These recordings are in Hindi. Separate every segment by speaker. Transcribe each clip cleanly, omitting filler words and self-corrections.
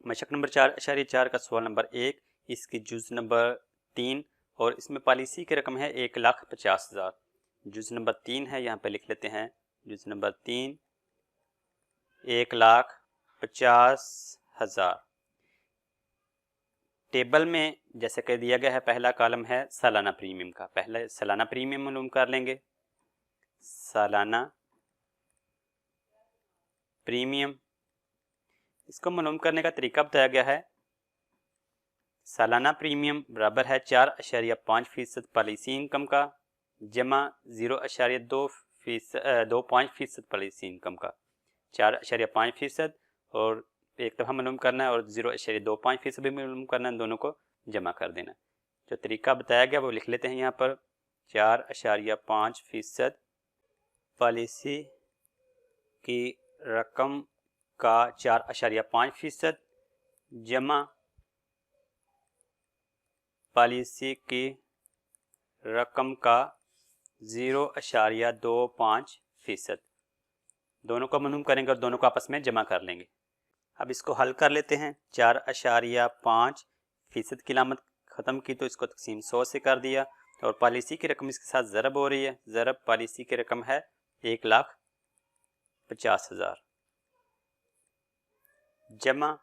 Speaker 1: मशक नंबर 4.4 का सवाल नंबर 1, इसकी जुज नंबर 3 और इसमें पॉलिसी की रकम है 1,50,000। जुज नंबर 3 है, यहाँ पे लिख लेते हैं जुज नंबर 3 1,50,000। टेबल में जैसे कह दिया गया है, पहला कॉलम है सालाना प्रीमियम का। पहले सालाना प्रीमियम मालूम कर लेंगे। सालाना प्रीमियम, इसको मालूम करने का तरीका बताया गया है। सालाना प्रीमियम बराबर है 4.5% पॉलिसी इनकम का जमा 0.25% पॉलिसी इनकम का। 4.5% और एक दफ़ा मालूम करना है और 0.25% भी मालूम करना है, दोनों को जमा कर देना। जो तरीका बताया गया वो लिख लेते हैं यहाँ पर। 4.5% पॉलिसी की रकम का 4.5% जमा पॉलिसी की रकम का 0.25%, दोनों को मालूम करेंगे और दोनों को आपस में जमा कर लेंगे। अब इसको हल कर लेते हैं। 4.5% की लामत ख़त्म की तो इसको तकसीम 100 से कर दिया और पॉलिसी की रकम इसके साथ ज़रब हो रही है। ज़रब पॉलिसी की रकम है 1,50,000 जमा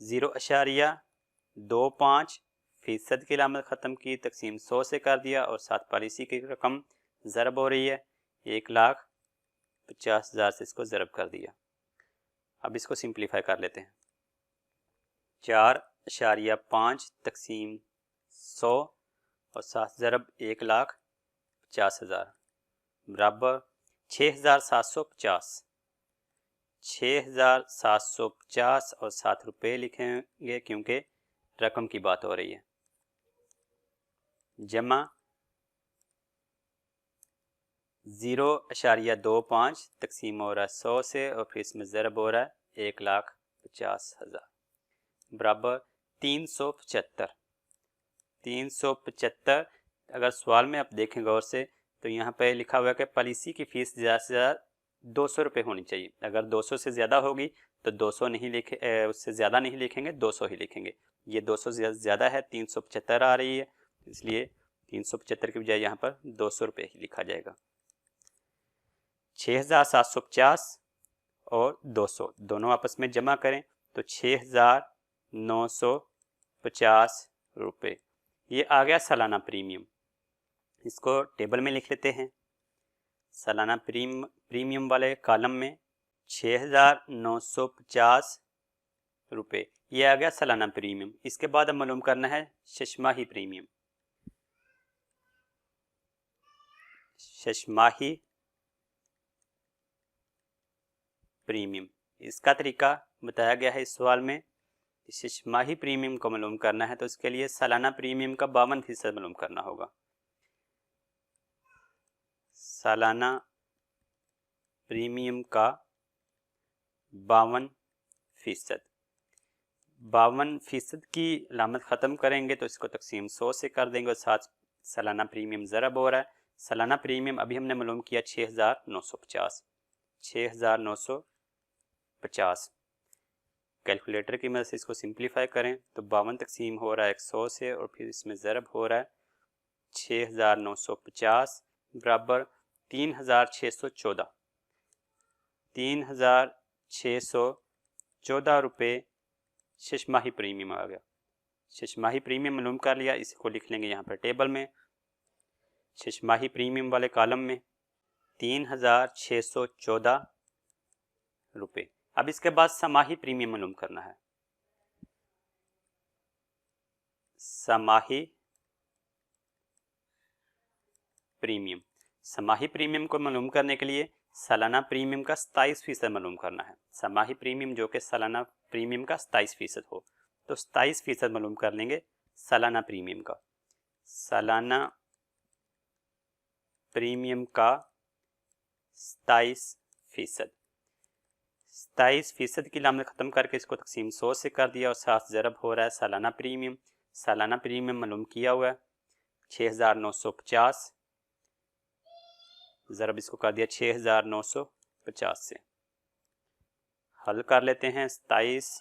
Speaker 1: 0.25% की लामत ख़त्म की, तकसीम 100 से कर दिया और साथ पॉलिसी की रकम ज़रब हो रही है 1,50,000 से इसको ज़रब कर दिया। अब इसको सिंप्लीफाई कर लेते हैं। 4.5 तकसीम 100 और साथ ज़रब 1,50,000 बराबर 6,750। 6,750 और 7 रुपये लिखेंगे क्योंकि रकम की बात हो रही है। जमा 0.25 तकसीम हो रहा है 100 से और फिर इसमें ज़रब हो रहा है 1,50,000 बराबर 375। 375 अगर सवाल में आप देखें गौर से तो यहाँ पे लिखा हुआ है कि पॉलिसी की फ़ीस ज़्यादा से ज़्यादा 200 रुपये होनी चाहिए। अगर 200 से ज़्यादा होगी तो 200 नहीं लिखे, उससे ज़्यादा नहीं लिखेंगे, 200 ही लिखेंगे। ये 200 से ज़्यादा है, 375 आ रही है, इसलिए 375 की बजाय यहाँ पर 200 रुपये ही लिखा जाएगा। 6,750 और 200 दोनों आपस में जमा करें तो 6,950 रुपये। ये आ गया सालाना प्रीमियम। इसको टेबल में लिख लेते हैं। सालाना प्रीमियम वाले कॉलम में 6,950 रुपये, ये आ गया सालाना प्रीमियम। इसके बाद अब मालूम करना है शशमाही प्रीमियम। शशमाही प्रीमियम, इसका तरीका बताया गया है इस सवाल में। शशमाही प्रीमियम को मालूम करना है तो इसके लिए सालाना प्रीमियम का 52% मालूम करना होगा। सालाना प्रीमियम का 52%। 52% की लामत ख़त्म करेंगे तो इसको तकसीम 100 से कर देंगे और साथ सालाना प्रीमियम ज़रब हो रहा है। सालाना प्रीमियम अभी हमने मालूम किया 6,950। 6,950 कैलकुलेटर की मदद से इसको सिंप्लीफाई करें तो 52 तकसीम हो रहा है 100 से और फिर इसमें ज़रब हो रहा है 6,950 बराबर 3,614। 3,614 रुपये शशमाही प्रीमियम आ गया। शशमाही प्रीमियम मालूम कर लिया, इसको लिख लेंगे यहाँ पर टेबल में। शशमाही प्रीमियम वाले कॉलम में 3,614 रुपये। अब इसके बाद समाही प्रीमियम मालूम करना है। समाही प्रीमियम, समाही प्रीमियम को मालूम करने के लिए सालाना प्रीमियम का 27% मालूम करना है। समाही प्रीमियम जो कि सालाना प्रीमियम का 27% हो तो 27% मालूम कर लेंगे सालाना प्रीमियम का। सालाना प्रीमियम का 27%। 27% की लामत ख़त्म करके इसको तकसीम 100 से कर दिया और साथ ज़रब हो रहा है सालाना प्रीमियम। सालाना प्रीमियम मालूम किया हुआ है 6,950, ज़रब इसको कर दिया 6,950 से। हल कर लेते हैं। 27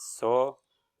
Speaker 1: 100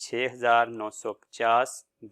Speaker 1: 6950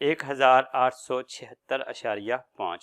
Speaker 1: 1876.5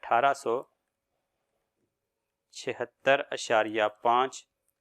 Speaker 1: 1876.5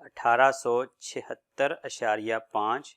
Speaker 1: 1876.5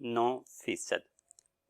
Speaker 1: 9%.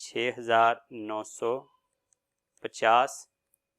Speaker 1: 6950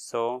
Speaker 1: 100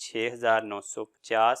Speaker 1: 6950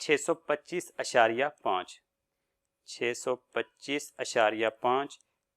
Speaker 1: 625.5 625.5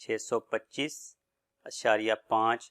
Speaker 1: 625.5